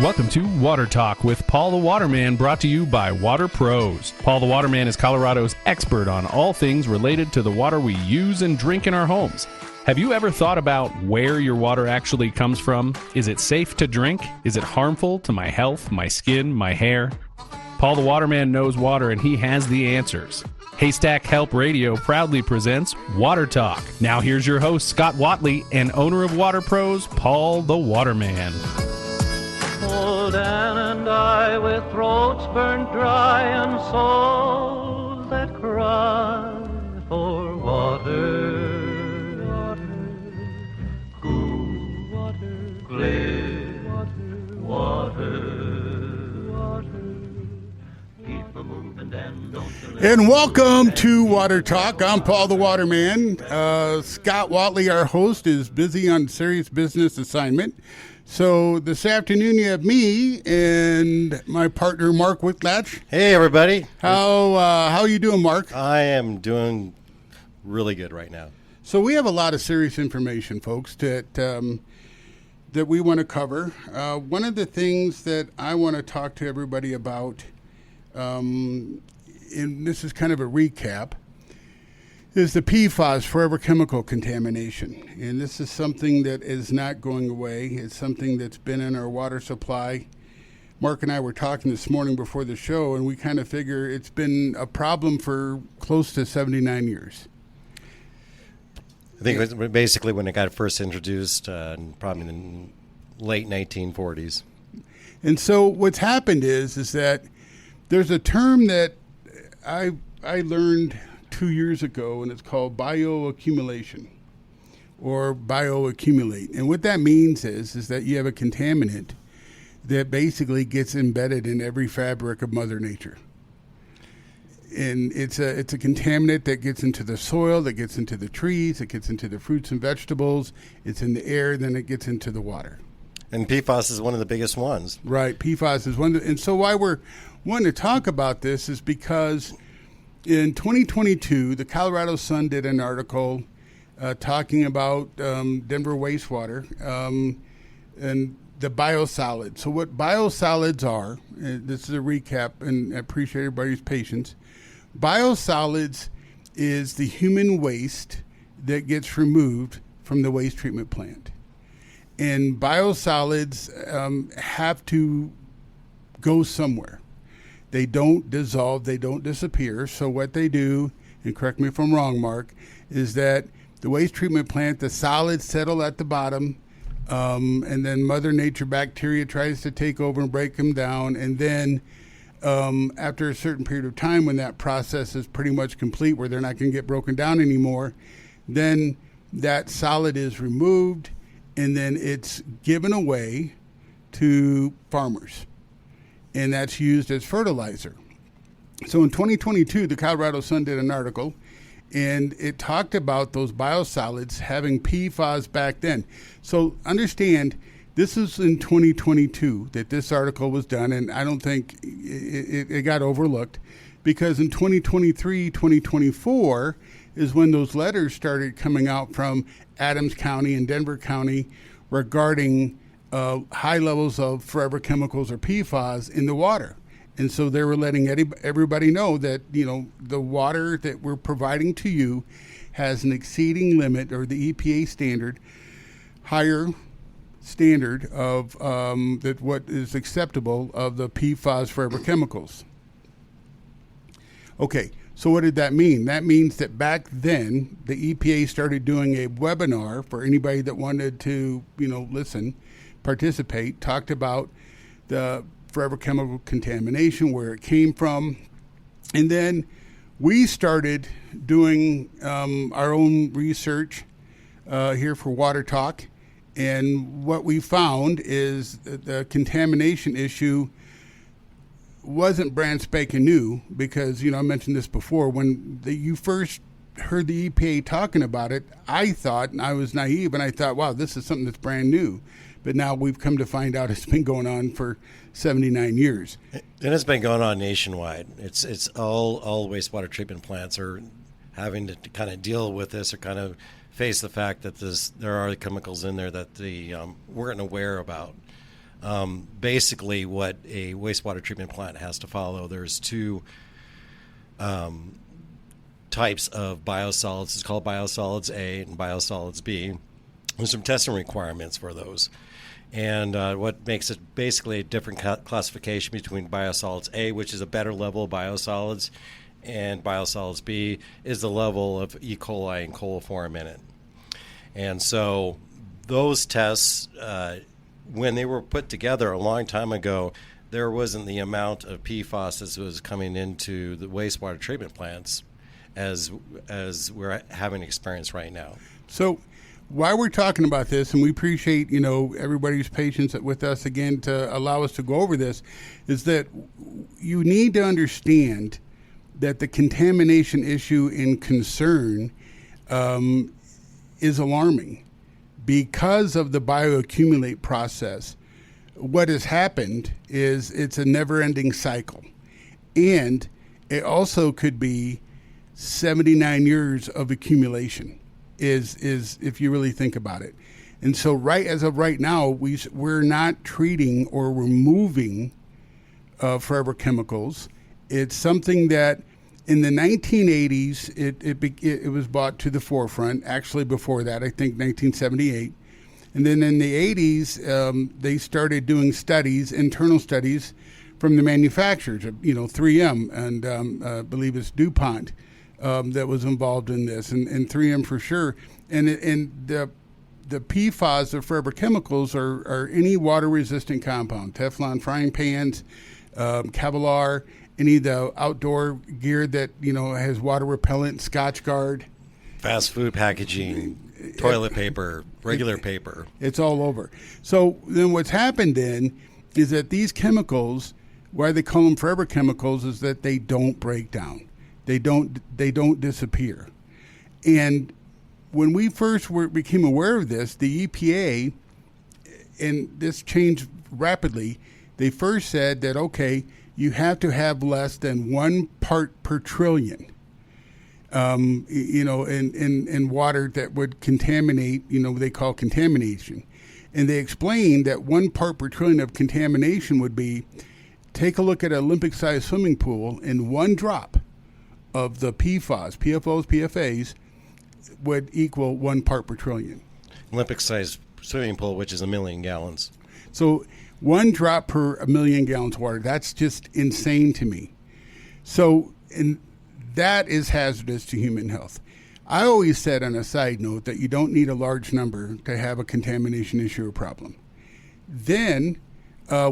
Welcome to Water Talk with Paul the Waterman, brought to you by Water Pros. Paul the Waterman is Colorado's expert on all things related to the water we use and drink in our homes. Have you ever thought about where your water actually comes from? Is it safe to drink? Is it harmful to my health, my skin, my hair? Paul the Waterman knows water, and he has the answers. Haystack Help Radio proudly presents Water Talk. Now here's your host, Scott Watley, and owner of Water Pros, Paul the Waterman. Old Ann and I, with throats burned dry and souls that cry for water, water, cool water, clear water, keep moving and don't delay. And welcome to Water Talk. I'm Paul the Waterman. Scott Watley, our host, is busy on serious business assignment. So this afternoon you have me and my partner Mark Whitlock. Hey everybody. How are you doing, Mark? I am doing really good right now. So we have a lot of serious information, folks, that we want to cover. One of the things that I want to talk to everybody about, and this is kind of a recap, is the PFAS, forever chemical contamination. And this is something that is not going away. It's something that's been in our water supply. Mark and I were talking this morning before the show, and we kind of figure it's been a problem for close to 79 years. I think it was basically when it got first introduced, probably in the late 1940s. And so what's happened is that there's a term that I learned 2 years ago, and it's called bioaccumulation or bioaccumulate. And what that means is that you have a contaminant that basically gets embedded in every fabric of Mother Nature. And it's a contaminant that gets into the soil, that gets into the trees, it gets into the fruits and vegetables, it's in the air, then it gets into the water. And PFAS is one of the biggest ones. Right, PFAS is one. And so why we're wanting to talk about this is because in 2022, the Colorado Sun did an article talking about Denver wastewater and the biosolids. So what biosolids are, this is a recap, and I appreciate everybody's patience. Biosolids is the human waste that gets removed from the waste treatment plant. And biosolids have to go somewhere. They don't dissolve, they don't disappear. So what they do, and correct me if I'm wrong, Mark, is that the waste treatment plant, the solids settle at the bottom, and then Mother Nature bacteria tries to take over and break them down. And then after a certain period of time, when that process is pretty much complete, where they're not going to get broken down anymore, then that solid is removed, and then it's given away to farmers. And that's used as fertilizer. So in 2022, the Colorado Sun did an article, and it talked about those biosolids having PFAS back then. So understand, this is in 2022 that this article was done, and I don't think it got overlooked, because in 2023, 2024 is when those letters started coming out from Adams County and Denver County regarding high levels of forever chemicals or PFAS in the water. And so they were letting everybody know that, you know, the water that we're providing to you has an exceeding limit, or the EPA standard, higher standard of that what is acceptable of the PFAS forever chemicals. Okay, so what did that mean? That means that back then, the EPA started doing a webinar for anybody that wanted to, you know, listen, participate, talked about the forever chemical contamination, where it came from. And then we started doing our own research here for Water Talk. And what we found is that the contamination issue wasn't brand spanking new, because, you know, I mentioned this before, when you first heard the EPA talking about it, I thought, and I was naive, and I thought, wow, this is something that's brand new. But now we've come to find out it's been going on for 79 years. And it's been going on nationwide. It's all wastewater treatment plants are having to kind of deal with this, or kind of face the fact that there are chemicals in there that the weren't aware about. Basically, what a wastewater treatment plant has to follow, there's two types of biosolids. It's called biosolids A and biosolids B. There's some testing requirements for those. And what makes it basically a different classification between biosolids A, which is a better level of biosolids, and biosolids B is the level of E. coli and coliform in it. And so those tests, when they were put together a long time ago, there wasn't the amount of PFAS that was coming into the wastewater treatment plants as we're having experience right now. So while we're talking about this, and we appreciate, everybody's patience with us again to allow us to go over this, is that you need to understand that the contamination issue and concern is alarming because of the bioaccumulate process. What has happened is it's a never-ending cycle, and it also could be 79 years of accumulation. Is if you really think about it. And so as of right now, we're not treating or removing forever chemicals. It's something that in the 1980s, it was brought to the forefront. Actually, before that, I think 1978. And then in the 80s, they started doing studies, internal studies from the manufacturers, 3M and I believe it's DuPont. That was involved in this, and 3M for sure. And the PFAS, the forever chemicals, are any water-resistant compound. Teflon frying pans, Kevlar, any of the outdoor gear that has water repellent, Scotch Guard. Fast food packaging, toilet paper, regular paper. It's all over. So then what's happened then is that these chemicals, why they call them forever chemicals, is that they don't break down. They don't disappear. And when we first became aware of this, the EPA, and this changed rapidly, they first said that, okay, you have to have less than 1 part per trillion, in water that would contaminate, they call contamination. And they explained that 1 part per trillion of contamination would be, take a look at an Olympic-sized swimming pool, and 1 drop of the PFAS, PFOs, PFAs, would equal 1 part per trillion. Olympic-sized swimming pool, which is 1 million gallons. So 1 drop per 1 million gallons of water, that's just insane to me. So and that is hazardous to human health. I always said on a side note that you don't need a large number to have a contamination issue or problem. Then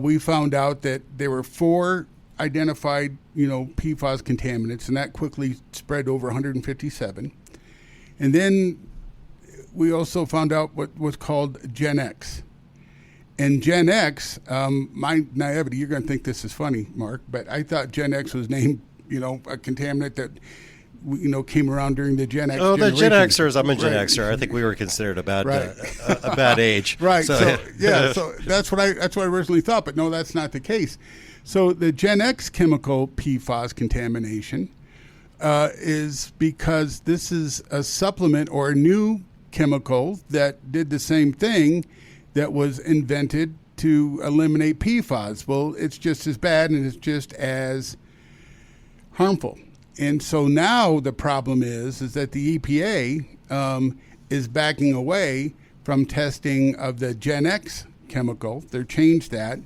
we found out that there were 4 identified, PFAS contaminants, and that quickly spread over 157. And then we also found out what was called Gen X. And Gen X, my naivety, you're going to think this is funny, Mark, but I thought Gen X was named, a contaminant that, came around during the Gen X generation. The Gen Xers, I'm a Gen Xer. I think we were considered a bad age. Right. So that's what I originally thought, but no, that's not the case. So the Gen X chemical PFAS contamination is because this is a supplement or a new chemical that did the same thing that was invented to eliminate PFAS. Well, it's just as bad and it's just as harmful. And so now the problem is that the EPA is backing away from testing of the Gen X chemical. They've changed that.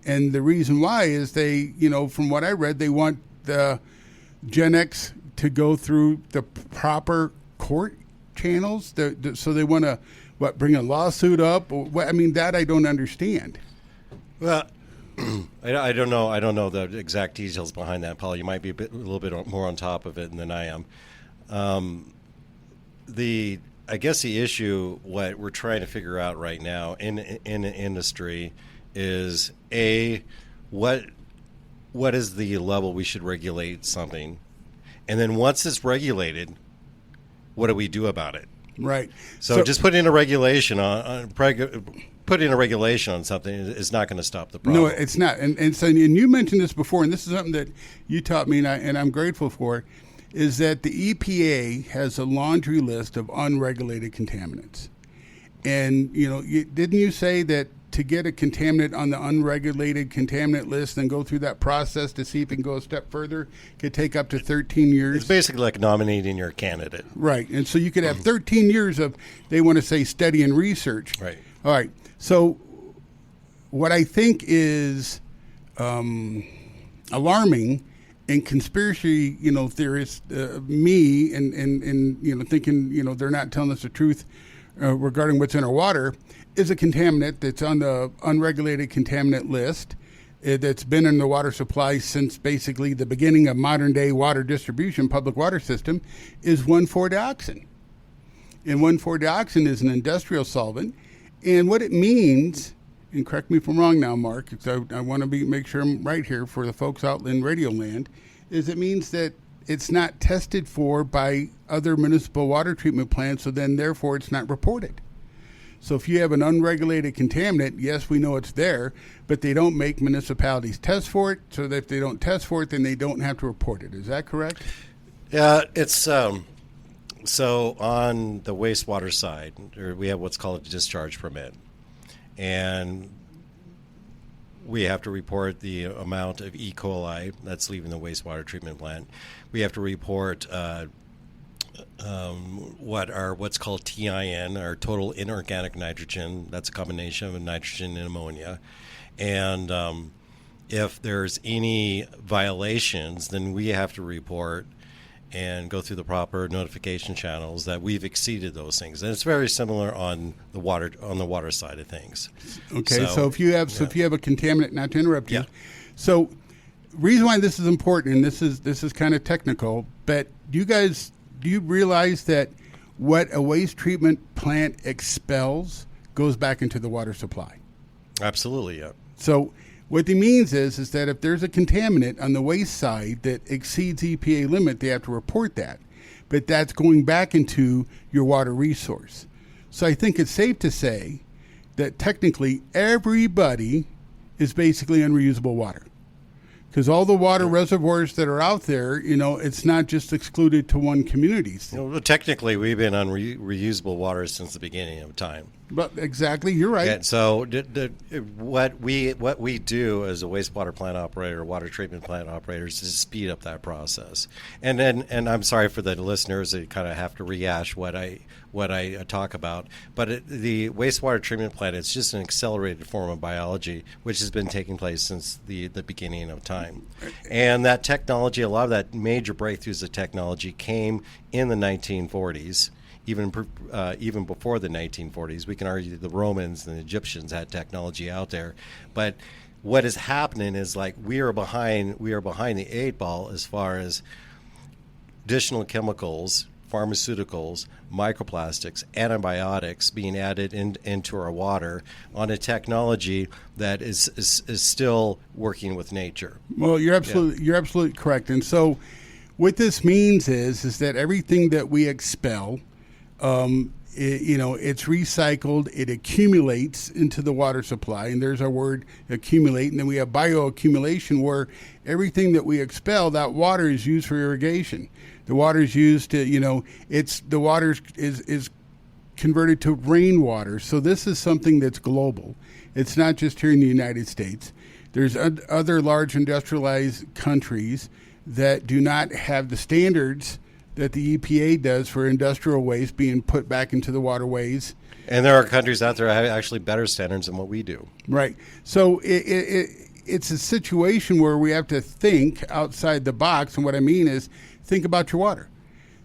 And the reason why is they, from what I read, they want the Gen X to go through the proper court channels. So they want to, bring a lawsuit up? That I don't understand. Well, I don't know. I don't know the exact details behind that, Paul. You might be a little bit more on top of it than I am. I guess the issue, what we're trying to figure out right now in the industry is what is the level we should regulate something, and then once it's regulated, what do we do about it? Right. So just putting a regulation on something is not going to stop the problem. No, it's not. And you mentioned this before, and this is something that you taught me, and I'm grateful for, is that the EPA has a laundry list of unregulated contaminants. And, didn't you say that to get a contaminant on the unregulated contaminant list and go through that process to see if it can go a step further could take up to 13 years? It's basically like nominating your candidate. Right. And so you could have 13 years of, they want to say, study and research. Right. All right. So what I think is alarming and conspiracy, theorists, me and thinking, they're not telling us the truth regarding what's in our water, is a contaminant that's on the unregulated contaminant list that's been in the water supply since basically the beginning of modern day water distribution, public water system, is 1,4-dioxin. And 1,4-dioxin is an industrial solvent. And what it means, and correct me if I'm wrong now, Mark, because I want to make sure I'm right here for the folks out in Radio Land, is it means that it's not tested for by other municipal water treatment plants, so then therefore it's not reported. So if you have an unregulated contaminant, yes, we know it's there, but they don't make municipalities test for it, so that if they don't test for it, then they don't have to report it. Is that correct? Yeah, it's so on the wastewater side, we have what's called a discharge permit, and we have to report the amount of E. coli that's leaving the wastewater treatment plant. We have to report what's called TIN, our total inorganic nitrogen. That's a combination of nitrogen and ammonia. And if there's any violations, then we have to report and go through the proper notification channels that we've exceeded those things. And it's very similar on the water side of things. Okay, so if you have a contaminant, not to interrupt you. Yeah. So reason why this is important, and this is kind of technical, but do you realize that what a waste treatment plant expels goes back into the water supply? Absolutely, yeah. So what it means is that if there's a contaminant on the waste side that exceeds EPA limit, they have to report that. But that's going back into your water resource. So I think it's safe to say that technically everybody is basically unreusable water. Because all the water reservoirs that are out there, it's not just excluded to one community. Well, technically, we've been on reusable water since the beginning of time. But exactly, you're right. And so what we do as a wastewater plant operator, water treatment plant operators, is speed up that process. And I'm sorry for the listeners that kind of have to rehash what I talk about, but the wastewater treatment plant, it's just an accelerated form of biology which has been taking place since the beginning of time. And that technology, a lot of that major breakthroughs of technology came in the 1940s. Even before the 1940s, we can argue that the Romans and the Egyptians had technology out there, but what is happening is like we are behind the eight ball as far as additional chemicals, pharmaceuticals, microplastics, antibiotics being added into our water on a technology that is still working with nature. Well, you're absolutely correct, and so what this means is that everything that we expel, it's recycled, it accumulates into the water supply, and there's our word accumulate, and then we have bioaccumulation, where everything that we expel, that water is used for irrigation. The water is used to, the water is converted to rainwater. So this is something that's global. It's not just here in the United States. There's other large industrialized countries that do not have the standards that the EPA does for industrial waste being put back into the waterways. And there are countries out there that have actually better standards than what we do. Right. So it's a situation where we have to think outside the box. And what I mean is think about your water.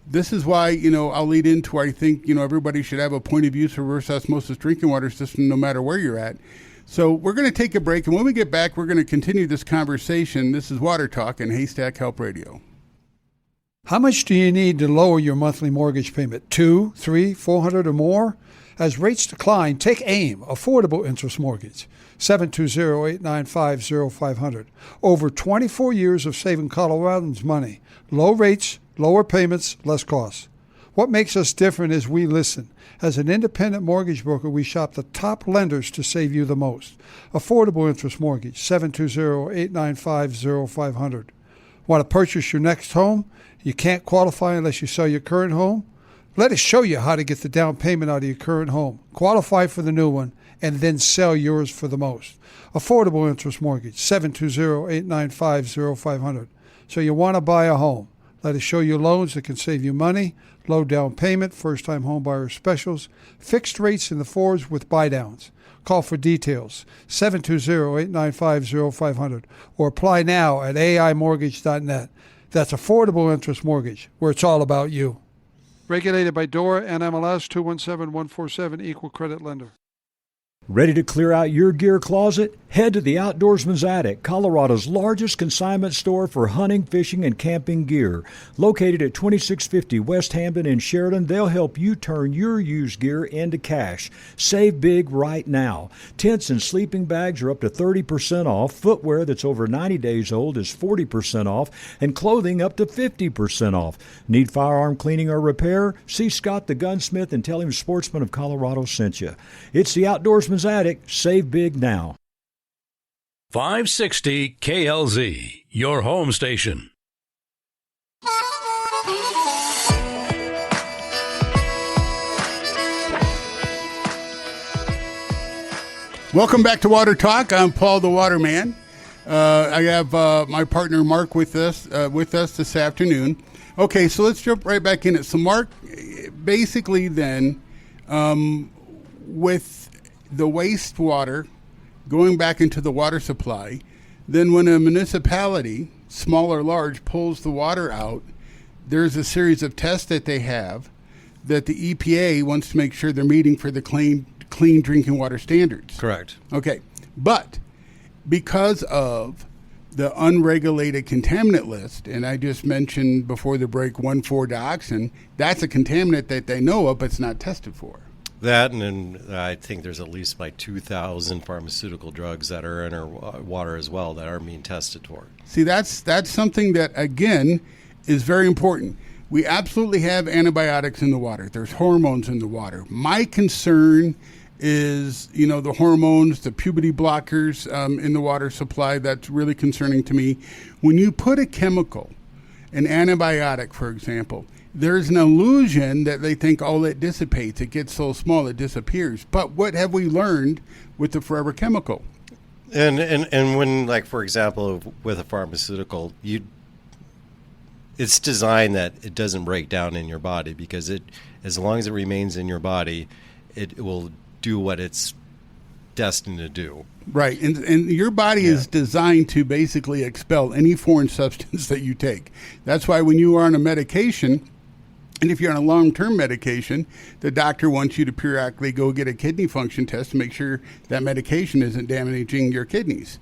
This is why, I'll lead into where I think, everybody should have a point of use reverse osmosis drinking water system no matter where you're at. So we're going to take a break. And when we get back, we're going to continue this conversation. This is Water Talk and Haystack Help Radio. How much do you need to lower your monthly mortgage payment? $200, $300, $400 or more? As rates decline, take AIM, Affordable Interest Mortgage, 720-895-0500. Over 24 years of saving Coloradans money. Low rates, lower payments, less costs. What makes us different is we listen. As an independent mortgage broker, we shop the top lenders to save you the most. Affordable Interest Mortgage, 720-895-0500. Want to purchase your next home? You can't qualify unless you sell your current home? Let us show you how to get the down payment out of your current home, qualify for the new one, and then sell yours for the most. Affordable interest mortgage, 720-895-0500. So you want to buy a home. Let us show you loans that can save you money, low down payment, first-time home buyer specials, fixed rates in the 4s with buy-downs. Call for details, 720-895-0500, or apply now at aimortgage.net. That's Affordable Interest Mortgage, where it's all about you. Regulated by DORA and MLS 217147, Equal Credit Lender. Ready to clear out your gear closet? Head to the Outdoorsman's Attic, Colorado's largest consignment store for hunting, fishing, and camping gear. Located at 2650 West Hampton in Sheridan, they'll help you turn your used gear into cash. Save big right now. Tents and sleeping bags are up to 30% off. Footwear that's over 90 days old is 40% off, and clothing up to 50% off. Need firearm cleaning or repair? See Scott the Gunsmith and tell him Sportsman of Colorado sent you. It's the Outdoorsman's Attic. Save big now. 560 KLZ, your home station. Welcome back to Water Talk. I'm Paul the Waterman. I have my partner Mark with us this afternoon. Okay, so let's jump right back in it. So Mark, basically then, with the wastewater going back into the water supply, then when a municipality, small or large, pulls the water out, there's a series of tests that they have that the EPA wants to make sure they're meeting for the clean drinking water standards. Correct. Okay, but because of the unregulated contaminant list, and I just mentioned before the break 1,4-dioxin, that's a contaminant that they know of, but it's not tested for. That, and then I think there's at least like 2,000 pharmaceutical drugs that are in our water as well that are being tested for. See, that's something that, again, is very important. We absolutely have antibiotics in the water. There's hormones in the water. My concern is, the hormones, the puberty blockers in the water supply. That's really concerning to me. When you put a chemical, an antibiotic, for example, there's an illusion that they think, it dissipates. It gets so small, it disappears. But what have we learned with the forever chemical? And when, like, for example, with a pharmaceutical, it's designed that it doesn't break down in your body, because as long as it remains in your body, it will do what it's destined to do. Right, and your body is designed to basically expel any foreign substance that you take. That's why when you are on a medication, and if you're on a long-term medication, the doctor wants you to periodically go get a kidney function test to make sure that medication isn't damaging your kidneys.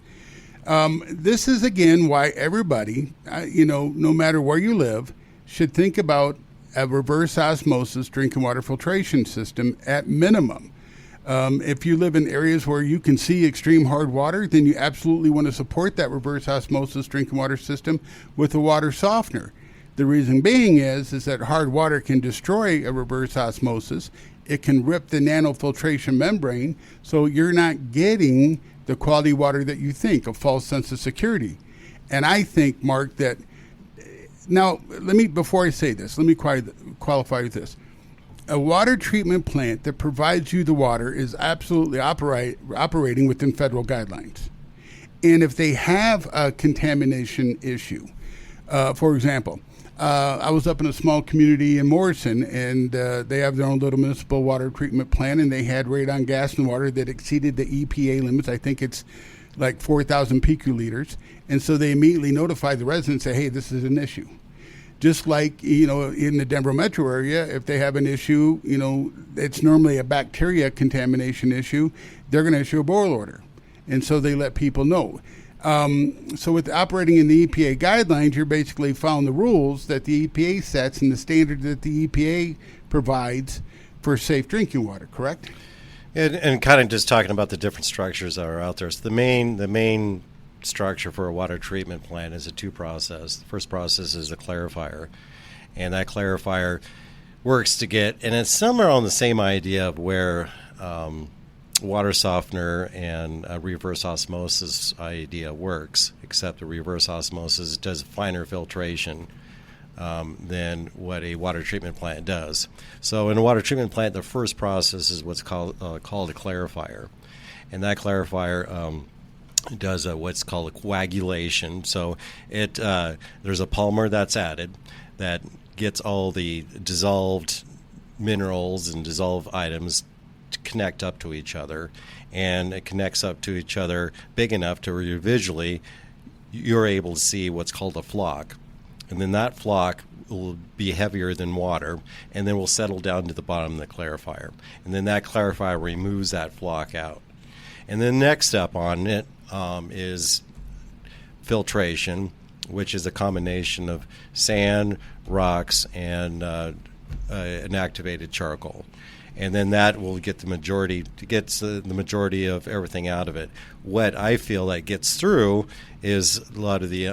This is, again, why everybody, no matter where you live, should think about a reverse osmosis drinking water filtration system at minimum. If you live in areas where you can see extreme hard water, then you absolutely want to support that reverse osmosis drinking water system with a water softener. The reason being is that hard water can destroy a reverse osmosis. It can rip the nanofiltration membrane, so you're not getting the quality water that you think, a false sense of security. And I think, Mark, that now before I say this, let me qualify with this. A water treatment plant that provides you the water is absolutely operating within federal guidelines. And if they have a contamination issue, for example, I was up in a small community in Morrison, and they have their own little municipal water treatment plant, and they had radon gas in the water that exceeded the EPA limits. I think it's like 4,000 picoliters. And so they immediately notified the residents, say, hey, this is an issue. Just like, in the Denver metro area, if they have an issue, it's normally a bacteria contamination issue, they're going to issue a boil order. And so they let people know. So with operating in the EPA guidelines, you're basically following the rules that the EPA sets and the standard that the EPA provides for safe drinking water, correct? And kind of just talking about the different structures that are out there. So the main structure for a water treatment plant is a two-process. The first process is a clarifier, and that clarifier works to get, and it's somewhere on the same idea of where water softener and reverse osmosis idea works, except the reverse osmosis does finer filtration than what a water treatment plant does. So in a water treatment plant, the first process is what's called a clarifier. And that clarifier does what's called a coagulation. So there's a polymer that's added that gets all the dissolved minerals and dissolved items to connect up to each other, and it connects up to each other big enough to where you're able to see what's called a flock. And then that flock will be heavier than water, and then will settle down to the bottom of the clarifier. And then that clarifier removes that flock out. And then the next step on it is filtration, which is a combination of sand, rocks, and an activated charcoal. And then that will get the majority of everything out of it. What I feel that gets through is a lot of the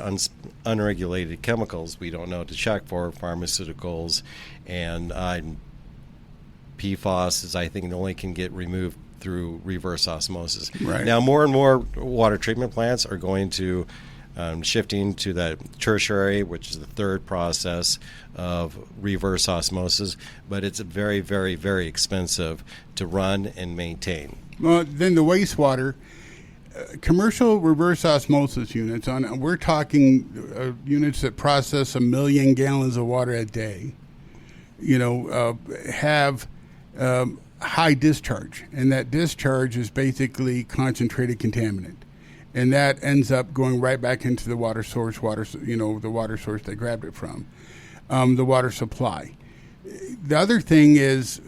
unregulated chemicals we don't know to check for, pharmaceuticals, and PFAS is, I think, only can get removed through reverse osmosis. Right. Now, more and more water treatment plants are going to shifting to the tertiary, which is the third process of reverse osmosis, but it's very, very, very expensive to run and maintain. Well, then the wastewater, commercial reverse osmosis units, we're talking units that process 1 million gallons of water a day, have high discharge, and that discharge is basically concentrated contaminant. And that ends up going right back into the water source, the water source they grabbed it from, the water supply. The other thing is,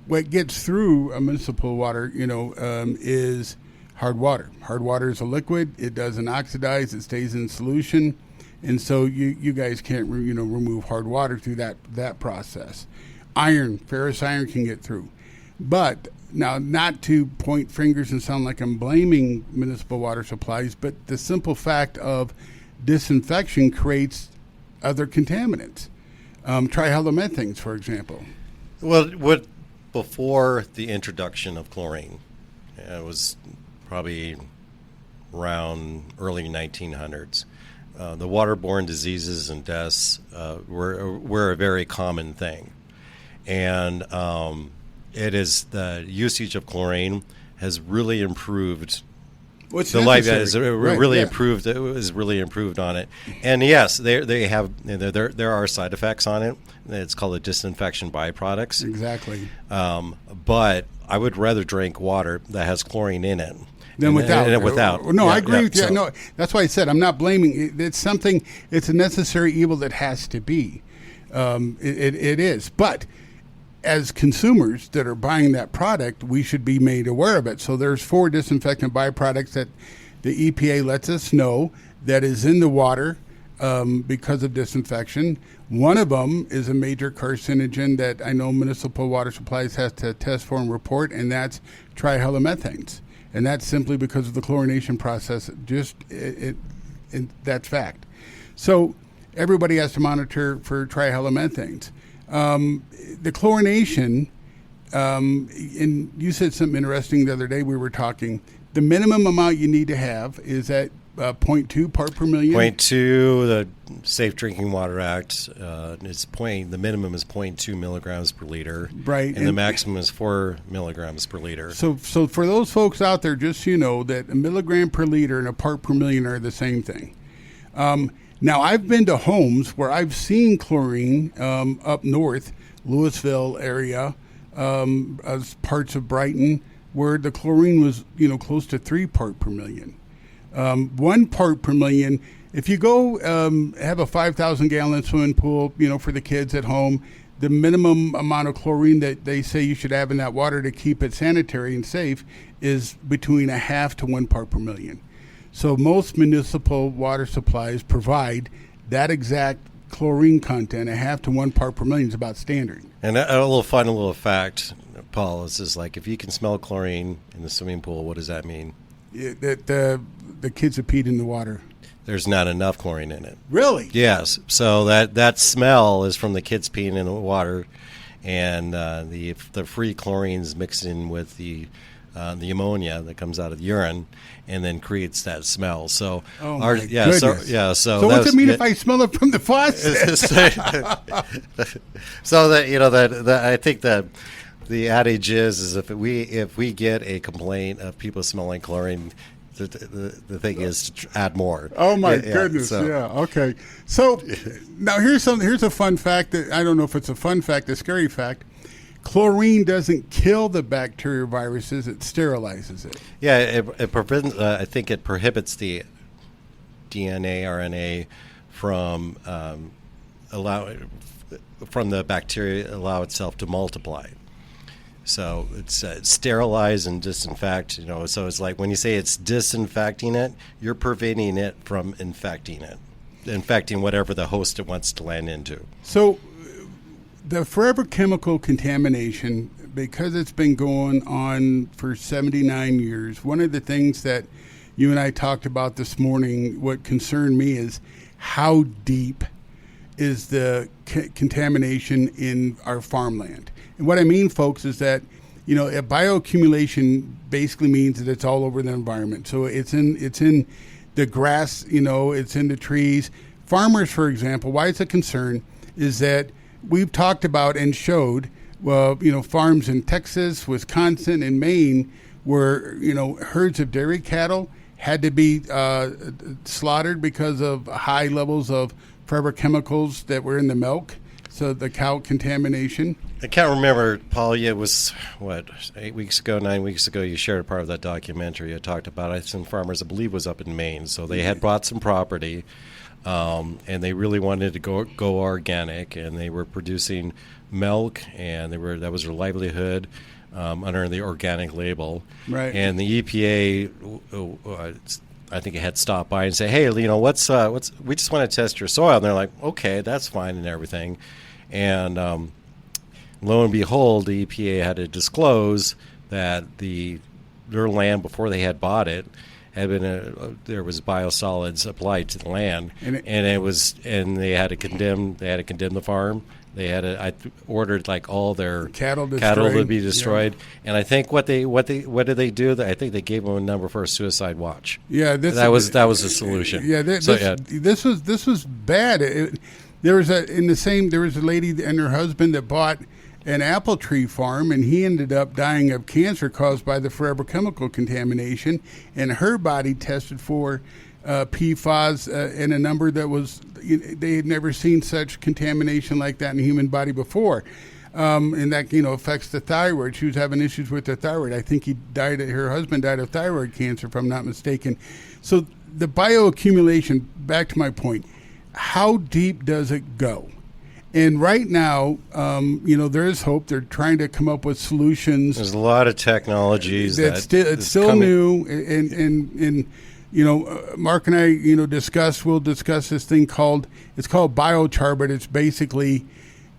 what gets through a municipal water, is hard water. Hard water is a liquid. It doesn't oxidize. It stays in solution. And so you guys can't, remove hard water through that process. Ferrous iron can get through. But now, not to point fingers and sound like I'm blaming municipal water supplies, but the simple fact of disinfection creates other contaminants. Trihalomethanes, for example. Well, before the introduction of chlorine, it was probably around early 1900s. The waterborne diseases and deaths were a very common thing, and it is the usage of chlorine has really improved. What's the life necessary. has Right, really yeah. improved. It was really improved on it, and yes, there are side effects on it. It's called the disinfection byproducts. Exactly. But I would rather drink water that has chlorine in it Than without. without. No, Yeah, I agree yeah, with you. so- No, that's why I said I'm not blaming. It's something. It's a necessary evil that has to be. It is, but as consumers that are buying that product, we should be made aware of it. So there's 4 disinfectant byproducts that the EPA lets us know that is in the water because of disinfection. One of them is a major carcinogen that I know municipal water supplies has to test for and report, and that's trihalomethanes. And that's simply because of the chlorination process. That's fact. So everybody has to monitor for trihalomethanes. The chlorination, and you said something interesting the other day. We were talking. The minimum amount you need to have is at 0.2 part per million. 0.2, the Safe Drinking Water Act the minimum is 0.2 milligrams per liter, Right, and the and- maximum is 4 milligrams per liter. So for those folks out there, just so you know that a milligram per liter and a part per million are the same thing. Now, I've been to homes where I've seen chlorine up north, Louisville area, as parts of Brighton, where the chlorine was, close to 3 part per million. 1 part per million. If you go have a 5,000 gallon swimming pool, for the kids at home, the minimum amount of chlorine that they say you should have in that water to keep it sanitary and safe is between 0.5 to 1 part per million. So most municipal water supplies provide that exact chlorine content. 0.5 to 1 part per million is about standard. And a little fact, Paul, is like if you can smell chlorine in the swimming pool, what does that mean? That the kids have peed in the water. There's not enough chlorine in it. Really? Yes. So that smell is from the kids peeing in the water, and the free chlorine is mixed in with the the ammonia that comes out of the urine, and then creates that smell. So, Oh my goodness. So what's it mean if I smell it from the faucet? So that I think that the adage is if we get a complaint of people smelling chlorine, the thing is to add more. Oh my goodness! So. Yeah. Okay. So now here's a fun fact that I don't know if it's a fun fact, a scary fact. Chlorine doesn't kill the bacteria or viruses; it sterilizes it. Yeah, it prevents. I think it prohibits the DNA, RNA from from the bacteria allow itself to multiply. So it's sterilize and disinfect. So it's like when you say it's disinfecting it, you're preventing it from infecting whatever the host it wants to land into. So the forever chemical contamination, because it's been going on for 79 years, one of the things that you and I talked about this morning, what concerned me is how deep is the contamination in our farmland. And what I mean, folks, is that, a bioaccumulation basically means that it's all over the environment. So it's in the grass, it's in the trees. Farmers, for example, why it's a concern is that we've talked about and showed, farms in Texas, Wisconsin, and Maine where, herds of dairy cattle had to be slaughtered because of high levels of forever chemicals that were in the milk. So the cow contamination. I can't remember, Paul. It was 9 weeks ago. You shared a part of that documentary. You talked about it. Some farmers, I believe, was up in Maine. So they had bought some property, and they really wanted to go organic, and they were producing milk, and that was their livelihood under the organic label. Right. And the EPA. I think it had stopped by and say, "Hey, we just want to test your soil." And they're like, "Okay, that's fine," and everything. And lo and behold, the EPA had to disclose that their land before they had bought it had been there was biosolids applied to the land, and they had to condemn the farm. They had I ordered like all their cattle to be destroyed, and I think what did they do? I think they gave them a number for a suicide watch. Yeah, that was the solution. Yeah, this was bad. There was a lady and her husband that bought an apple tree farm, and he ended up dying of cancer caused by the forever chemical contamination, and her body tested for PFAS in a number that was, they had never seen such contamination like that in the human body before. And that, affects the thyroid. She was having issues with her thyroid. I think her husband died of thyroid cancer, if I'm not mistaken. So the bioaccumulation, back to my point, how deep does it go? And right now, there is hope. They're trying to come up with solutions. There's a lot of technologies it's still new, and Mark and I, we'll discuss this thing it's called biochar, but it's basically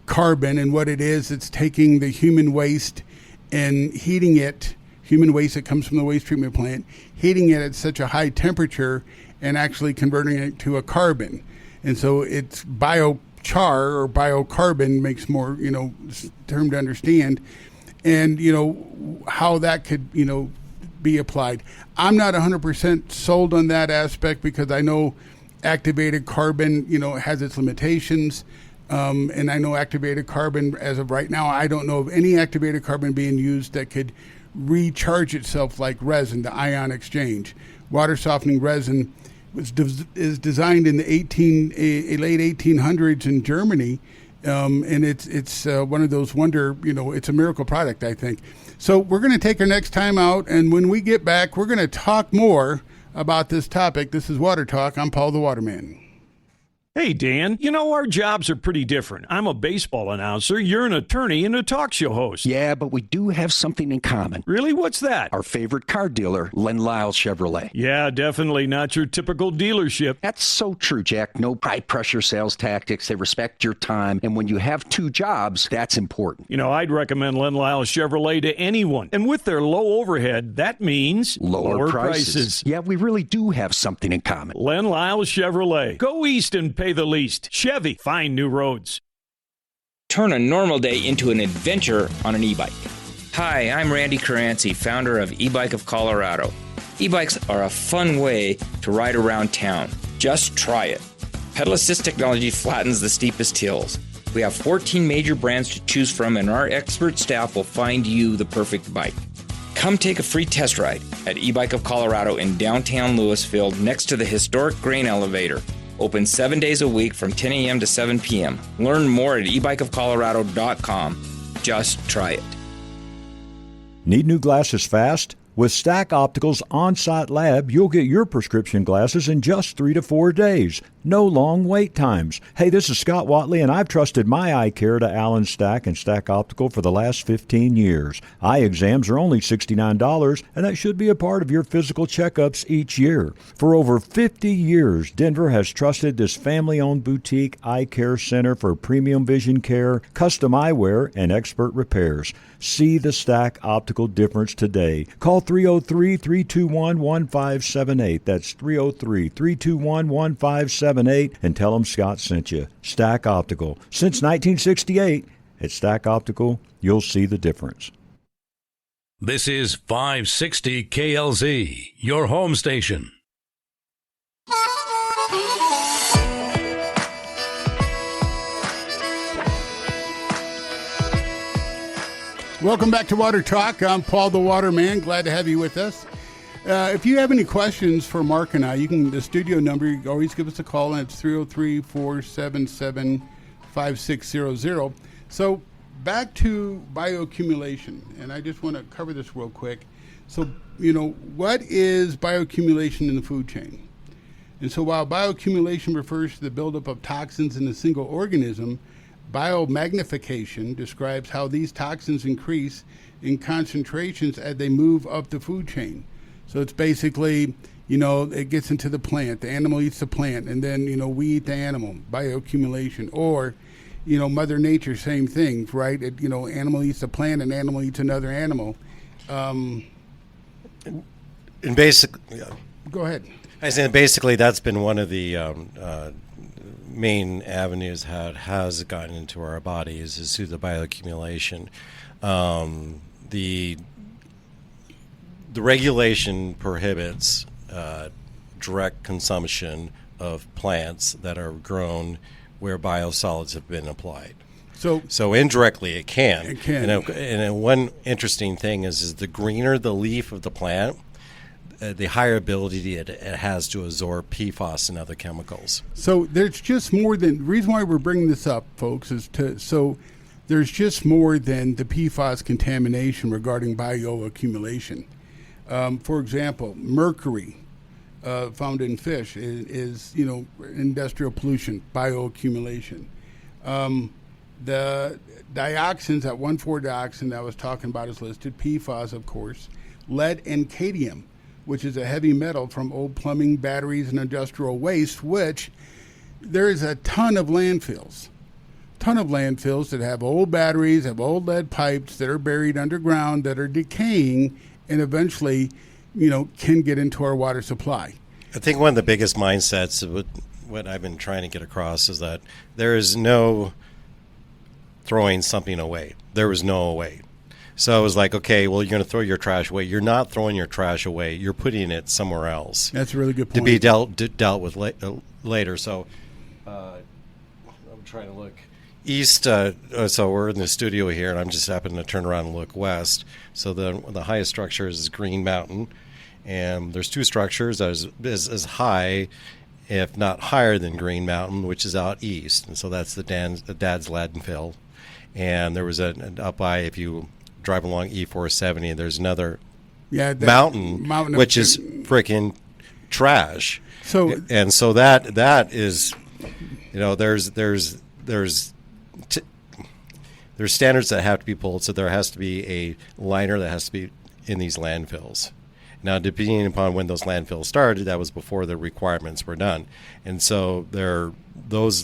carbon. And what it is, it's taking the human waste and heating it, human waste that comes from the waste treatment plant, heating it at such a high temperature and actually converting it to a carbon. And so it's biochar or biocarbon makes more, term to understand. And, how that could, be applied. I'm not 100% sold on that aspect because I know activated carbon, has its limitations. And I know activated carbon, as of right now, I don't know of any activated carbon being used that could recharge itself like resin, the ion exchange. Water softening resin is designed in the late 1800s in Germany. And it's one of those it's a miracle product, I think. So we're going to take our next time out, and when we get back, we're going to talk more about this topic. This is Water Talk. I'm Paul the Waterman. Hey, Dan, our jobs are pretty different. I'm a baseball announcer. You're an attorney and a talk show host. Yeah, but we do have something in common. Really? What's that? Our favorite car dealer, Len Lyle Chevrolet. Yeah, definitely not your typical dealership. That's so true, Jack. No high-pressure sales tactics. They respect your time. And when you have two jobs, that's important. I'd recommend Len Lyle Chevrolet to anyone. And with their low overhead, that means lower prices. Yeah, we really do have something in common. Len Lyle Chevrolet. Go east and pay the least. Chevy, find new roads. Turn a normal day into an adventure on an e-bike. Hi, I'm Randy Caranci, founder of E-Bike of Colorado. E-bikes are a fun way to ride around town. Just try it. Pedal assist technology flattens the steepest hills. We have 14 major brands to choose from, and our expert staff will find you the perfect bike. Come take a free test ride at E-Bike of Colorado in downtown Louisville next to the historic grain elevator. Open 7 days a week from 10 a.m. to 7 p.m. Learn more at ebikeofcolorado.com. Just try it. Need new glasses fast? With Stack Optical's on-site lab, you'll get your prescription glasses in just 3 to 4 days. No long wait times. Hey, this is Scott Watley, and I've trusted my eye care to Alan Stack and Stack Optical for the last 15 years. Eye exams are only $69, and that should be a part of your physical checkups each year. For over 50 years, Denver has trusted this family-owned boutique eye care center for premium vision care, custom eyewear, and expert repairs. See the Stack Optical difference today. Call 303-321-1578. That's 303-321-1578 and tell them Scott sent you. Stack Optical. Since 1968, at Stack Optical, you'll see the difference. This is 560 KLZ, your home station. Welcome back to Water Talk. I'm Paul the Waterman. Glad to have you with us. If you have any questions for Mark and I, you can, the studio number, you can always give us a call, and it's 303-477-5600. So back to bioaccumulation, and I just want to cover this real quick. So, what is bioaccumulation in the food chain? And so while bioaccumulation refers to the buildup of toxins in a single organism, biomagnification describes how these toxins increase in concentrations as they move up the food chain. So it's basically, it gets into the plant. The animal eats the plant, and then, we eat the animal, bioaccumulation. Or, Mother Nature, same thing, right? Animal eats the plant, and animal eats another animal. And basically, yeah. Go ahead. I said basically that's been one of the main avenues how it has gotten into our bodies is through the bioaccumulation. The regulation prohibits direct consumption of plants that are grown where biosolids have been applied. So indirectly it can. It can. And one interesting thing is the greener the leaf of the plant, the higher ability it has to absorb PFAS and other chemicals. So there's just more than, the reason why we're bringing this up, folks, is there's just more than the PFAS contamination regarding bioaccumulation. For example, mercury found in fish is industrial pollution, bioaccumulation. The dioxins, that 1,4-dioxin that I was talking about is listed, PFAS, of course, lead and cadmium, which is a heavy metal from old plumbing, batteries, and industrial waste, which there is a ton of landfills that have old batteries, have old lead pipes that are buried underground that are decaying and eventually, can get into our water supply. I think one of the biggest mindsets of what I've been trying to get across is that there is no throwing something away. There was no away. So it was like, okay, well, you're going to throw your trash away. You're not throwing your trash away. You're putting it somewhere else. That's a really good point. To be dealt with later. So I'm trying to look east. So we're in the studio here, and I'm just happening to turn around and look west. So the highest structure is Green Mountain, and there's two structures that is as high, if not higher than Green Mountain, which is out east. And so that's the Dad's landfill. And there was up by, if you drive along E470, and there's another mountain which is freaking trash. So that is, there's standards that have to be pulled. So there has to be a liner that has to be in these landfills. Now, depending upon when those landfills started, that was before the requirements were done. And so those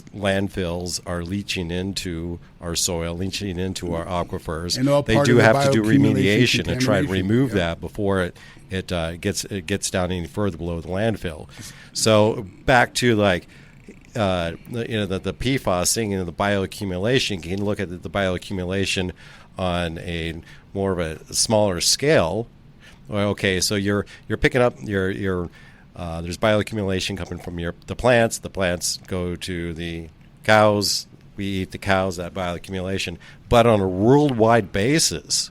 landfills are leaching into our soil, leaching into our aquifers. And they do have to do remediation and try to remove that before it gets down any further below the landfill. So back to the PFAS thing and the bioaccumulation. You can look at the bioaccumulation on a more of a smaller scale, well, okay, so you're picking up your there's bioaccumulation coming from the plants. The plants go to the cows. We eat the cows, that bioaccumulation. But on a worldwide basis,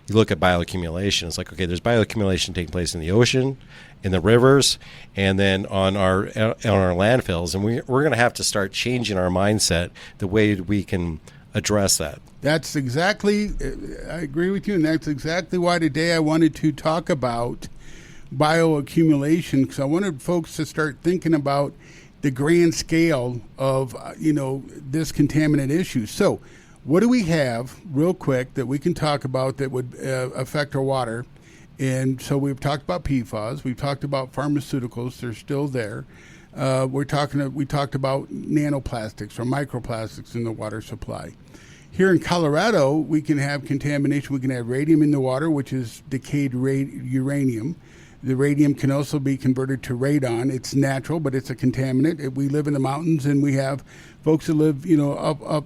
you look at bioaccumulation. It's like, okay, there's bioaccumulation taking place in the ocean, in the rivers, and then on our landfills. And we're going to have to start changing our mindset, the way we can address that. That's exactly, I agree with you, and that's exactly why today I wanted to talk about bioaccumulation, because I wanted folks to start thinking about the grand scale of, this contaminant issue. So what do we have, real quick, that we can talk about that would affect our water? And so we've talked about PFAS. We've talked about pharmaceuticals. They're still there. We talked about nanoplastics or microplastics in the water supply. Here in Colorado, we can have contamination. We can have radium in the water, which is decayed uranium. The radium can also be converted to radon. It's natural, but it's a contaminant. We live in the mountains, and we have folks that live, up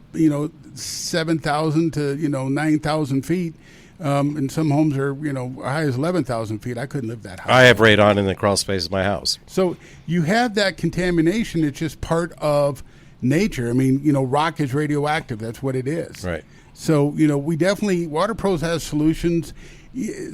7,000 to 9,000 feet. And some homes are, high as 11,000 feet. I couldn't live that high. I have radon in the crawl space of my house. So you have that contamination. It's just part of nature. I mean, rock is radioactive. That's what it is. Right. So, we definitely, Water Pros has solutions.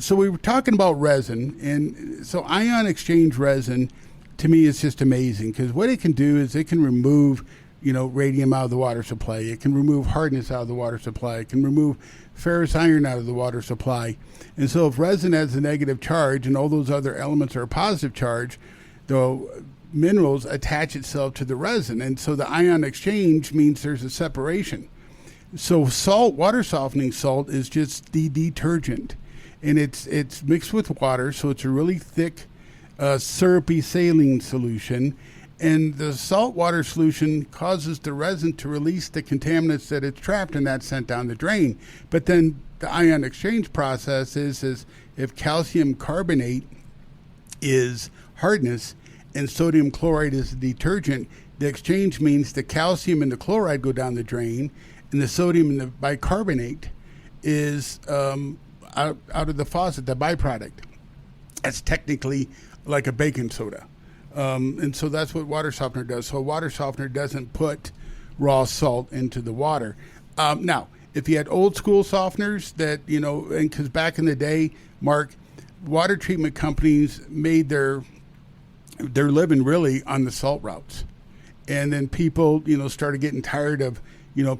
So we were talking about resin, and so ion exchange resin, to me, is just amazing, because what it can do is it can remove, radium out of the water supply. It can remove hardness out of the water supply. It can remove ferrous iron out of the water supply. And so if resin has a negative charge and all those other elements are a positive charge, the minerals attach itself to the resin. And so the ion exchange means there's a separation. So salt, water softening salt, is just the detergent. And it's mixed with water, so it's a really thick, syrupy saline solution. And the salt water solution causes the resin to release the contaminants that it's trapped, and that's sent down the drain. But then the ion exchange process is if calcium carbonate is hardness and sodium chloride is the detergent, the exchange means the calcium and the chloride go down the drain, and the sodium and the bicarbonate is out of the faucet, the byproduct. That's technically like a baking soda. And so that's what water softener does. So a water softener doesn't put raw salt into the water. Now, if you had old school softeners that, and because back in the day, Mark, water treatment companies made their living really on the salt routes. And then people, started getting tired of,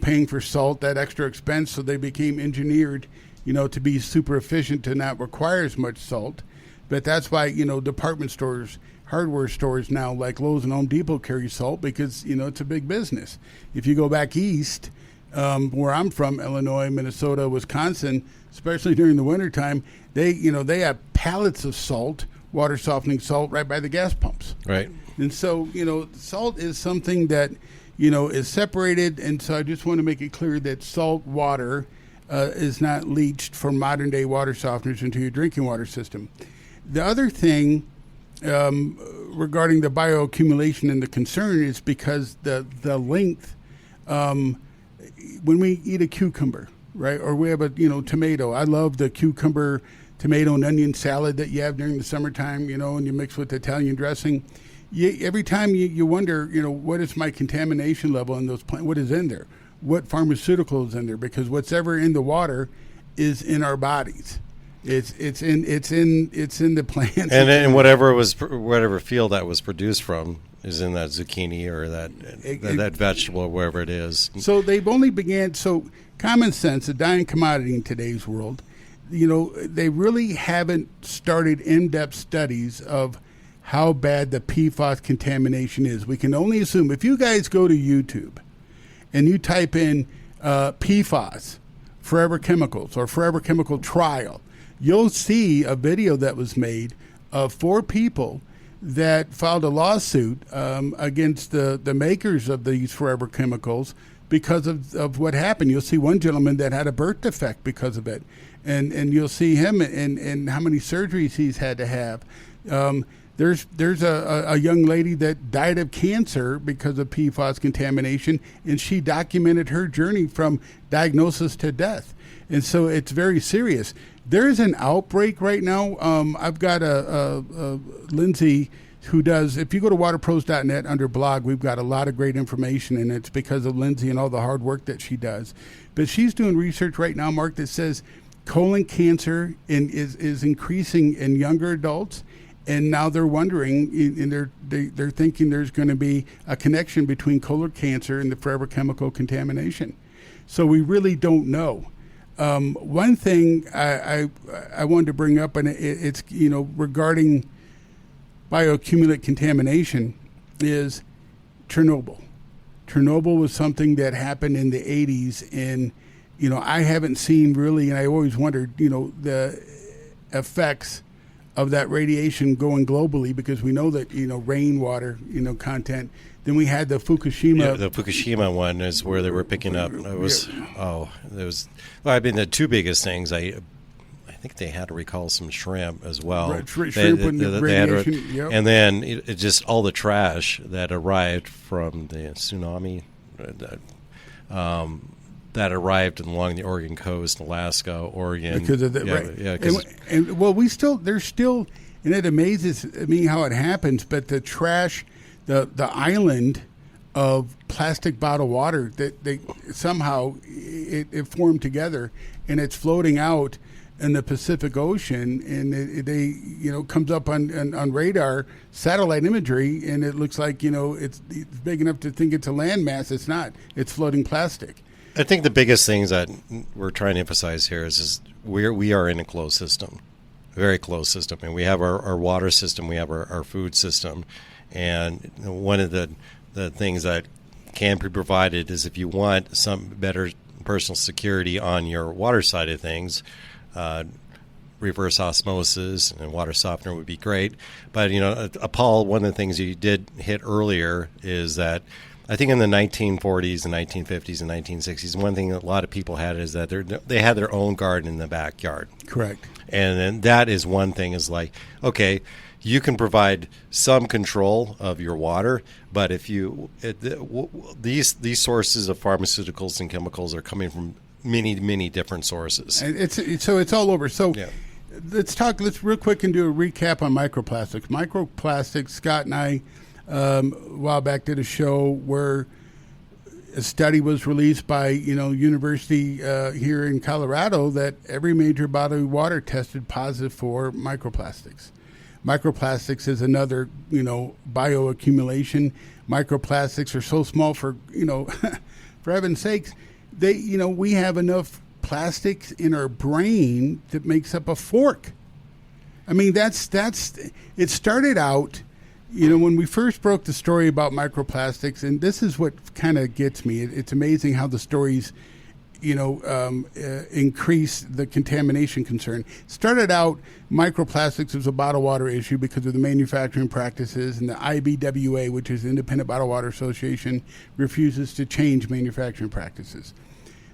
paying for salt, that extra expense. So they became engineered, to be super efficient, to not require as much salt. But that's why, department stores, hardware stores now like Lowe's and Home Depot carry salt, because, it's a big business. If you go back east, where I'm from, Illinois, Minnesota, Wisconsin, especially during the wintertime, they have pallets of salt, water softening salt, right by the gas pumps. Right. And so, salt is something that, is separated. And so I just want to make it clear that salt water is not leached from modern day water softeners into your drinking water system. The other thing regarding the bioaccumulation and the concern is because the length, when we eat a cucumber, right, or we have a tomato. I love the cucumber, tomato, and onion salad that you have during the summertime, and you mix with Italian dressing. Every time you wonder, what is my contamination level in those plants? What is in there? What pharmaceuticals in there? Because what's ever in the water is in our bodies. It's in the plants. And whatever field that was produced from is in that zucchini or that vegetable or wherever it is. So they've only began. So common sense, a dying commodity in today's world. They really haven't started in-depth studies of how bad the PFAS contamination is. We can only assume. If you guys go to YouTube and you type in PFAS, forever chemicals, or forever chemical trial, you'll see a video that was made of 4 people that filed a lawsuit against the makers of these forever chemicals because of what happened. You'll see one gentleman that had a birth defect because of it. And you'll see him and how many surgeries he's had to have. There's a young lady that died of cancer because of PFAS contamination, and she documented her journey from diagnosis to death. And so it's very serious. There is an outbreak right now. I've got a Lindsay who does, if you go to waterpros.net under blog, we've got a lot of great information, and it's because of Lindsay and all the hard work that she does. But she's doing research right now, Mark, that says colon cancer is increasing in younger adults, and now they're wondering, and they're thinking there's going to be a connection between colon cancer and the forever chemical contamination. So we really don't know. One thing I wanted to bring up, and it's regarding bioaccumulate contamination, is Chernobyl. Chernobyl was something that happened in the 80s, and I haven't seen really, and I always wondered, the effects of that radiation going globally, because we know that rainwater content. Then we had the Fukushima. Yeah, the Fukushima one is where they were picking up. The two biggest things. I think they had to recall some shrimp as well. Right, shrimp and the radiation. Yep. And then it just all the trash that arrived from the tsunami that arrived along the Oregon coast, Alaska, Oregon. Because of that, right? Yeah. There's still, and it amazes me how it happens. But the trash, the island of plastic bottled water that they somehow it formed together, and it's floating out in the Pacific Ocean, and it comes up on radar satellite imagery, and it looks like it's big enough to think it's a landmass. It's not. It's floating plastic. I think the biggest things that we're trying to emphasize here is we are in a closed system, a very closed system, and we have our water system, we have our food system, and one of the things that can be provided is if you want some better personal security on your water side of things, reverse osmosis and water softener would be great. But, Paul, one of the things you did hit earlier is that I think in the 1940s and 1950s and 1960s, one thing that a lot of people had is that they had their own garden in the backyard. Correct. And then that is one thing is like, okay, you can provide some control of your water, but if these sources of pharmaceuticals and chemicals are coming from many different sources. And it's all over. So let's real quick and do a recap on microplastics. Microplastics, Scott and I, a while back did a show where a study was released by university here in Colorado that every major body of water tested positive for microplastics. Microplastics is another bioaccumulation. Microplastics are so small for for heaven's sakes, we have enough plastics in our brain that makes up a fork. I mean, that's it started out. When we first broke the story about microplastics, and this is what kind of gets me, it's amazing how the stories, increase the contamination concern. Started out, microplastics was a bottled water issue because of the manufacturing practices, and the IBWA, which is the Independent Bottled Water Association, refuses to change manufacturing practices.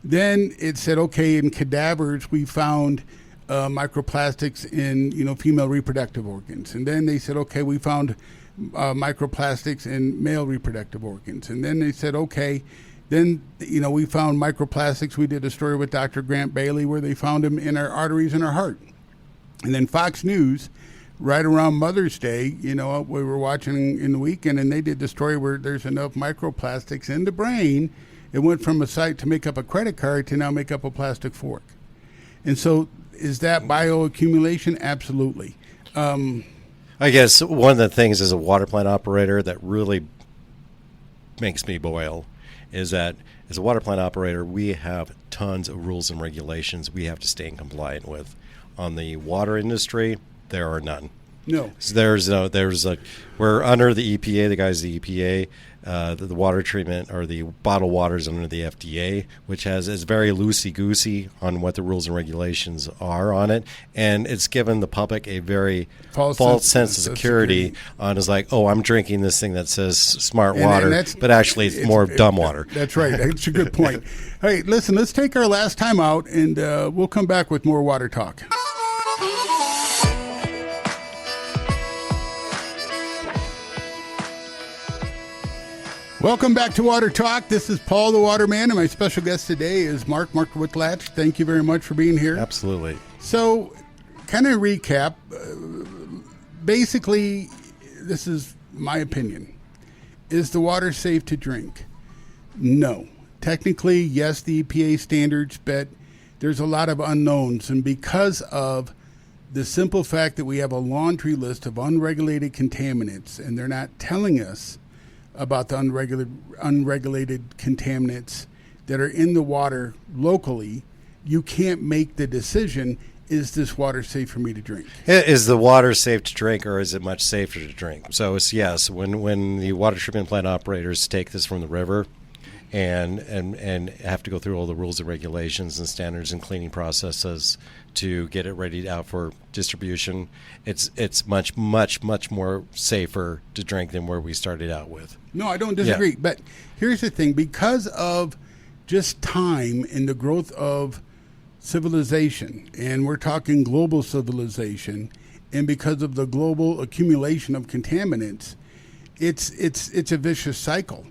Then it said, okay, in cadavers, we found microplastics in female reproductive organs, and then they said, okay, we found microplastics in male reproductive organs, and then they said, okay, then we found microplastics. We did a story with Dr. Grant Bailey where they found them in our arteries in our heart, and then Fox News, right around Mother's Day, we were watching in the weekend, and they did the story where there's enough microplastics in the brain. It went from a site to make up a credit card to now make up a plastic fork. And so is that bioaccumulation? Absolutely. I guess one of the things as a water plant operator that really makes me boil is that as a water plant operator, we have tons of rules and regulations we have to stay in compliant with. On the water industry, there are none. No. So we're under the EPA, the guys at the EPA. The water treatment or the bottled water is under the FDA, which is very loosey-goosey on what the rules and regulations are on it. And it's given the public a very false sense of security on is like, oh, I'm drinking this thing that says smart water, but actually it's more dumb water. That's right. That's a good point. Hey, listen, let's take our last time out, and we'll come back with more water talk. Welcome back to Water Talk. This is Paul the Waterman, and my special guest today is Mark Whitlock. Thank you very much for being here. Absolutely. So, kind of recap, basically, this is my opinion. Is the water safe to drink? No. Technically, yes, the EPA standards, but there's a lot of unknowns, and because of the simple fact that we have a laundry list of unregulated contaminants, and they're not telling us about the unregulated contaminants that are in the water locally, you can't make the decision, is this water safe for me to drink? Is the water safe to drink, or is it much safer to drink? So it's yes. When the water treatment plant operators take this from the river and have to go through all the rules and regulations and standards and cleaning processes to get it ready out for distribution, it's much more safer to drink than where we started out with. No, I don't disagree. Yeah. But here's the thing. Because of just time and the growth of civilization, and we're talking global civilization, and because of the global accumulation of contaminants, it's a vicious cycle.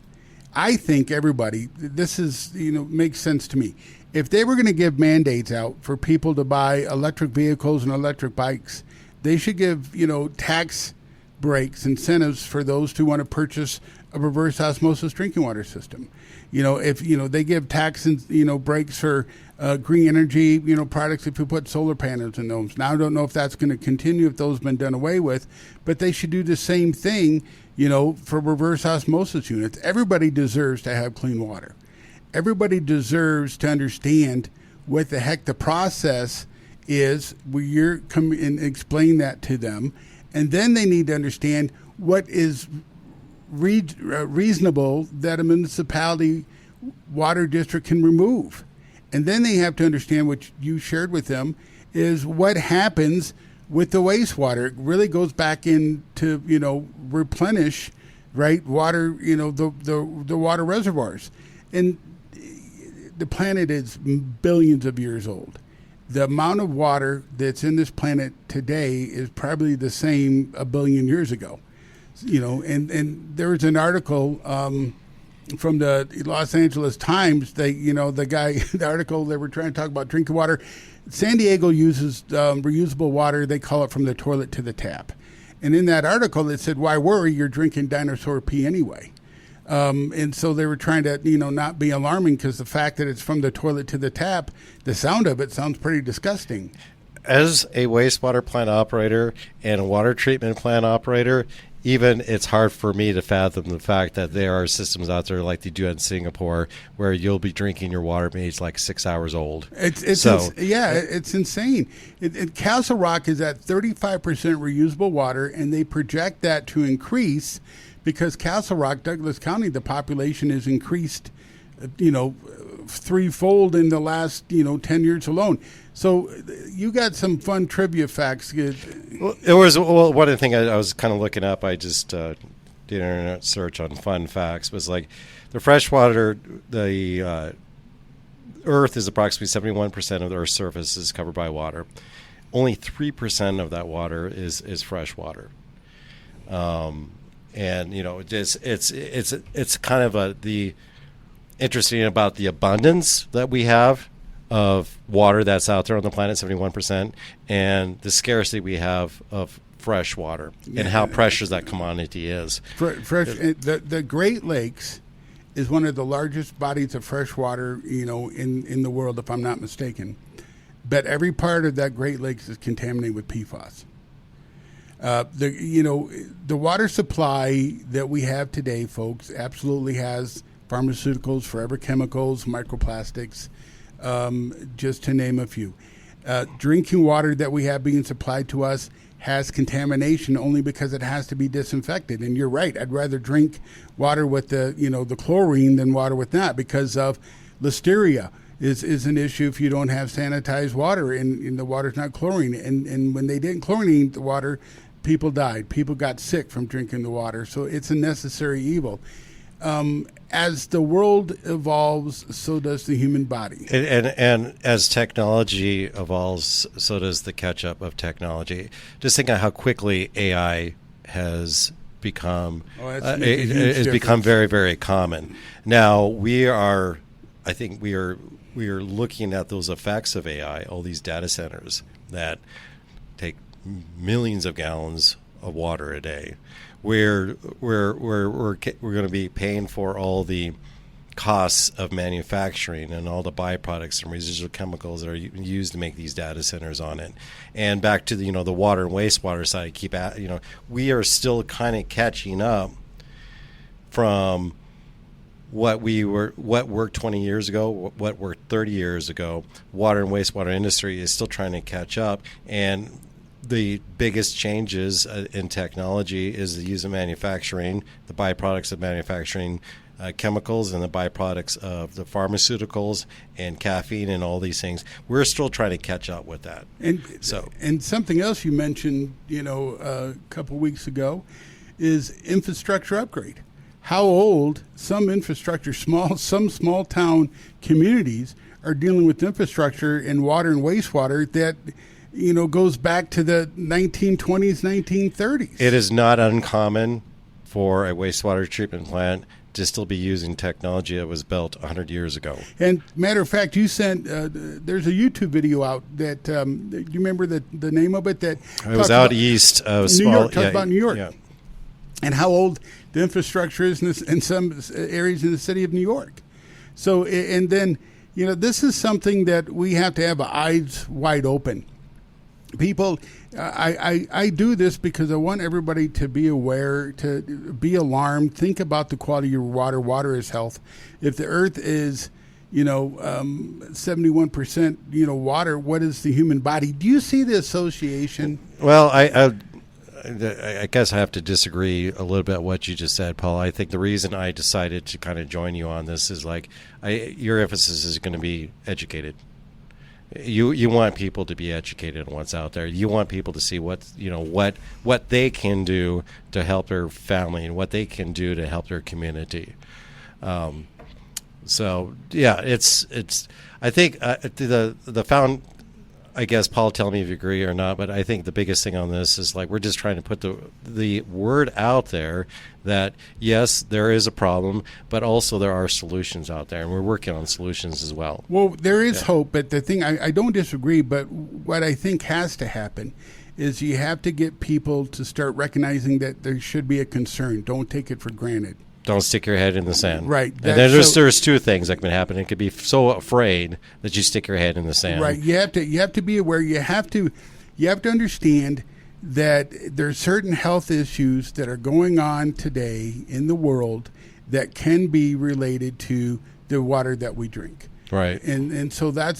I think everybody, this is, makes sense to me. If they were going to give mandates out for people to buy electric vehicles and electric bikes, they should give, tax breaks, incentives for those who want to purchase a reverse osmosis drinking water system. If, they give tax and, breaks for green energy, products if you put solar panels in those. Now, I don't know if that's going to continue, if those have been done away with, but they should do the same thing, for reverse osmosis units. Everybody deserves to have clean water. Everybody deserves to understand what the heck the process is, where you're come and explain that to them. And then they need to understand what is reasonable that a municipality water district can remove. And then they have to understand what you shared with them is what happens with the wastewater. It really goes back into, replenish, right, water, the water reservoirs. And the planet is billions of years old. The amount of water that's in this planet today is probably the same a billion years ago. And there was an article from the Los Angeles Times. The article, they were trying to talk about drinking water. San Diego uses reusable water. They call it from the toilet to the tap. And in that article, it said, why worry? You're drinking dinosaur pee anyway. And so they were trying to, not be alarming, because the fact that it's from the toilet to the tap, the sound of it sounds pretty disgusting. As a wastewater plant operator and a water treatment plant operator, even it's hard for me to fathom the fact that there are systems out there like they do in Singapore where you'll be drinking your water maybe it's like 6 hours old. It's insane. Castle Rock is at 35% reusable water, and they project that to increase because Castle Rock, Douglas County, the population has increased, threefold in the last, 10 years alone. So you got some fun trivia facts. Well, it was one of the things I was kind of looking up. I just did an internet search on fun facts. Was like the freshwater, the Earth is approximately 71% of the Earth's surface is covered by water. Only 3% of that water is fresh water. And it's kind of the interesting about the abundance that we have of water that's out there on the planet, 71%, and the scarcity we have of fresh water and how precious that commodity is. The Great Lakes is one of the largest bodies of fresh water, in the world, if I'm not mistaken. But every part of that Great Lakes is contaminated with PFAS. The water supply that we have today, folks, absolutely has pharmaceuticals, forever chemicals, microplastics, just to name a few. Drinking water that we have being supplied to us has contamination only because it has to be disinfected. And you're right. I'd rather drink water with the chlorine than water with that, because of listeria is an issue if you don't have sanitized water and the water's not chlorine. And when they didn't chlorinate the water, people died. People got sick from drinking the water. So it's a necessary evil. As the world evolves, so does the human body. And as technology evolves, so does the catch-up of technology. Just think of how quickly AI has become that's making a huge it's become difference. very, very common. Now I think we are looking at those effects of AI, all these data centers that take millions of gallons of water a day. We're going to be paying for all the costs of manufacturing and all the byproducts and residual chemicals that are used to make these data centers on it. And back to the the water and wastewater side, we are still kind of catching up from what worked 20 years ago, what worked 30 years ago. Water and wastewater industry is still trying to catch up, and the biggest changes in technology is the use of manufacturing, the byproducts of manufacturing chemicals, and the byproducts of the pharmaceuticals and caffeine and all these things. We're still trying to catch up with that. And something else you mentioned, a couple weeks ago, is infrastructure upgrade. How old some infrastructure, some small town communities are dealing with infrastructure in water and wastewater that goes back to the 1920s, 1930s. It is not uncommon for a wastewater treatment plant to still be using technology that was built 100 years ago. And matter of fact, you sent there's a YouTube video out that do you remember the name of it? That it was out east, New York. Talked about New York, and how old the infrastructure is in some areas in the city of New York. So, and then this is something that we have to have our eyes wide open. People, I do this because I want everybody to be aware, to be alarmed, think about the quality of your water. Water is health. If the earth is, 71%, water, what is the human body? Do you see the association? Well, I guess I have to disagree a little bit what you just said, Paul. I think the reason I decided to kind of join you on this is your emphasis is going to be educated. You want people to be educated on what's out there. You want people to see what they can do to help their family and what they can do to help their community. So yeah, it's. I think I guess Paul, tell me if you agree or not. But I think the biggest thing on this is we're just trying to put the word out there that yes, there is a problem, but also there are solutions out there, and we're working on solutions as well. Well, there is hope, but the thing I don't disagree. But what I think has to happen is you have to get people to start recognizing that there should be a concern. Don't take it for granted. Don't stick your head in the sand. Right. And then there's two things that can happen. It could be so afraid that you stick your head in the sand. Right. You have to be aware. You have to understand that there's certain health issues that are going on today in the world that can be related to the water that we drink. Right. And so I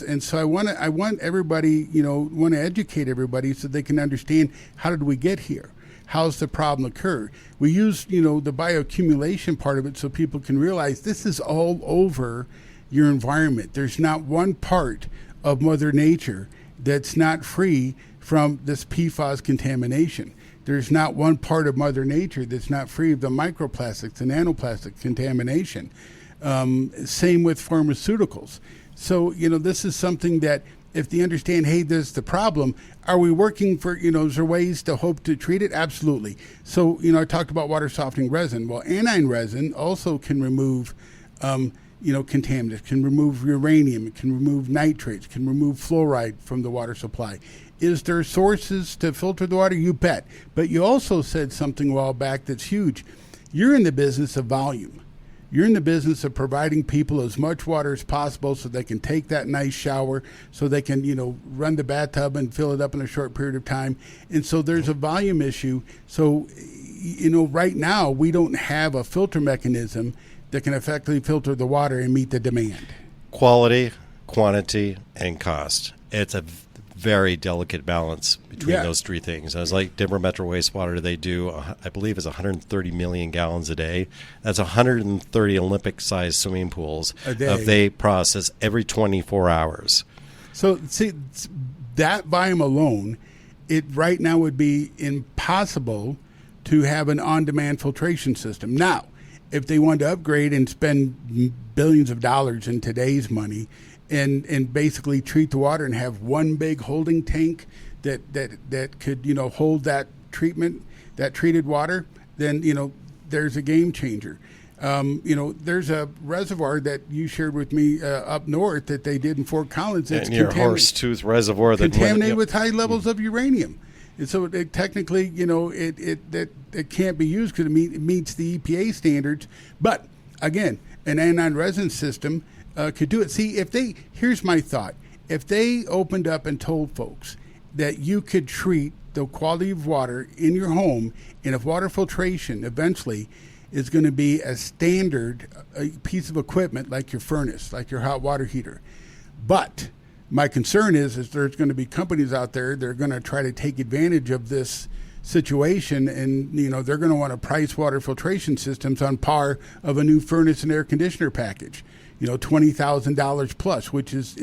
want everybody, want to educate everybody so they can understand how did we get here? How's the problem occur? We use, the bioaccumulation part of it so people can realize this is all over your environment. There's not one part of Mother Nature that's not free from this PFAS contamination. There's not one part of Mother Nature that's not free of the microplastics and nanoplastic contamination. Same with pharmaceuticals. So, this is something that if they understand, hey, there's the problem, are we working for, is there ways to hope to treat it? Absolutely. So, I talked about water softening resin. Well, aniline resin also can remove, contaminants, can remove uranium, it can remove nitrates, can remove fluoride from the water supply. Is there sources to filter the water? You bet. But you also said something a while back that's huge. You're in the business of volume. You're in the business of providing people as much water as possible so they can take that nice shower, so they can, run the bathtub and fill it up in a short period of time. And so there's a volume issue. So, right now we don't have a filter mechanism that can effectively filter the water and meet the demand. Quality, quantity, and cost. It's a very delicate balance between those three things. I was like Denver Metro Wastewater, they do, I believe it's 130 million gallons a day. That's 130 Olympic-sized swimming pools they process every 24 hours. So, see, that volume alone, it right now would be impossible to have an on-demand filtration system. Now, if they wanted to upgrade and spend billions of dollars in today's money and basically treat the water and have one big holding tank that could hold that treated water, then, there's a game changer. There's a reservoir that you shared with me up north that they did in Fort Collins. It's near Horsetooth Reservoir. Contaminated with high levels of uranium. And so it technically, it can't be used because it meets the EPA standards. But, again, an anion resin system could do it. See, here's my thought. If they opened up and told folks that you could treat the quality of water in your home, and if water filtration eventually is going to be a standard piece of equipment like your furnace, like your hot water heater. But my concern is there's going to be companies out there that are going to try to take advantage of this situation, and they're going to want to price water filtration systems on par of a new furnace and air conditioner package. $20,000 plus, which is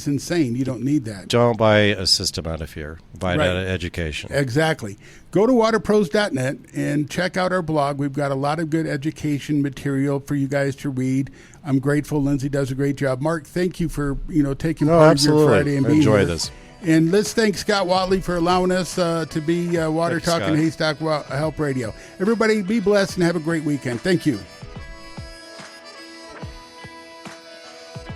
insane. You don't need that. Don't buy a system out of fear. Buy it out of education. Exactly. Go to waterpros.net and check out our blog. We've got a lot of good education material for you guys to read. I'm grateful. Lindsay does a great job. Mark, thank you for taking part of your Friday and being Enjoy here. this. And let's thank Scott Watley for allowing us to be Water Thanks, Talk and Haystack Help Radio. Everybody, be blessed and have a great weekend. Thank you.